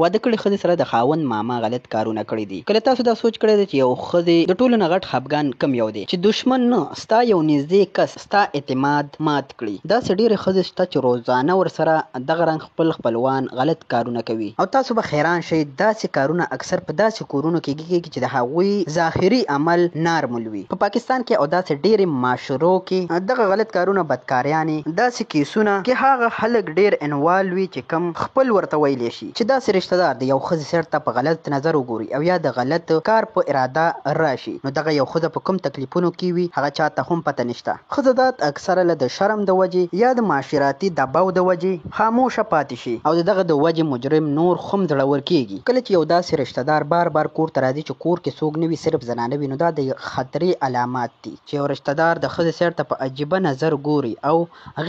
واده کړې ښځې سره د خاوند ماما غلط کارونه کړي دي. کله تاسو دا سوچ کړی دی چې یو ښځې د ټولو نه غټ خفګان کم یو دی چې دشمن نه ستا یو نږدې کس ستا اعتماد مات کړي؟ داسې ډېرې ښځې شته چې روزانه ورسره دغه رنګ خپل خپلوان غلط کارونه کوي او تاسو به حیران شئ داسې کارونه اکثر په داسې کورونو کې کېږي چې د هغوی ظاهري عمل نارمل وي. په پاکستان کې او داسې ډېرې معاشرو کې دغه غلط کارونه بدکاریانې داسې کیسونه کې هغه خلک ډېر انوالو وي چې کم خپل ورته ویلی شي چې داسې رشته دار د یو ښځې سر ته په غلط نظر وګوري او یا د غلط کار په اراده راشي، نو دغه یو ښځه په کوم تکلیفونو کې وي هغه چاته هم پته نشته. ښځه دات اکثره له د شرم د وجې یا د معاشراتي دباو د وجې خاموشه پاتې شي او دغه د وجې مجرم نور هم زړور کېږي. کله چې یو داسې رشته دار بار بار کور ته راځي چې کور کې څوک نه وي صرف زنانه وي، نو دا د خطرې علامات دي چې یو رشته دار د ښځې سر ته په عجیبه نظر ګوري او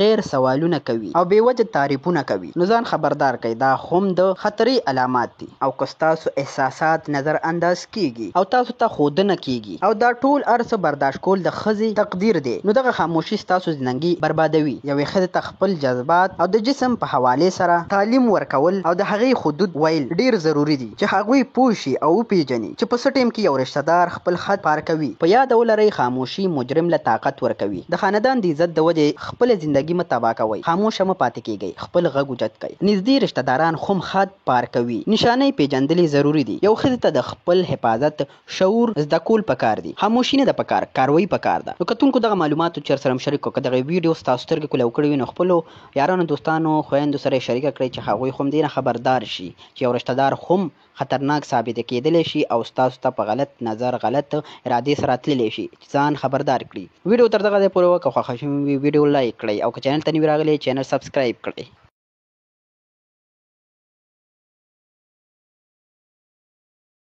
غیر سوالونه کوي او بې وجه تعریفونه کوي، نو ځان خبردار کړئ دا هم د خطرې علامات دي. او که ستاسو احساسات نظر انداز کیږي او تاسو ته ښودنه کیږي او دا ټول ارڅه برداشت کول د ښځې تقدیر دی، نو دغه خاموشي ستاسو زندګي بربادوي. یوې ښځې ته خپل جذبات او د جسم په حوالې سره تعلیم ورکول او د هغې حدود ویل ډیر ضروری دي چې هغوی پوه شي او وپیژني چې په څه ټیم کې یو رشته دار خپل خط پار کوي. په یاد ولرئ خاموشي مجرم له طاقت ورکوي. د خاندان د عزت د وجې خپل زندگی مه تباه کوئ. خاموشه مه پاتې کیږئ، خپل غږ اوچت کړئ. نږدې رشته داران هم خط پار کوي. نشانه پیژندل ضروری دي. یو ښځې ته د خپل حفاظت شعور زده کول پکار دي. خاموشي نه ده پکار، کاروي پکار ده. نو کتونکو دغه معلومات چر سره شریک کړئ. دغه ویډیو ستاسو سترګې کولاو کړي وي نو خپلو یارانو دوستانو خویندو سره شریک کړئ چې هغوی هم دې نه خبردار شي چې یو رشته دار هم خطرناک ثابت کېدلی شي او ستاسو ته په غلط نظر غلط ارادې سره تللی شي. ځان خبردار کړي. ویډیو تر دغه ځای پورې وکړه. خوښه شوې وي ویډیو لایک کړئ او که چینل ته نوي راغلي چینل سبسکرایب کړئ.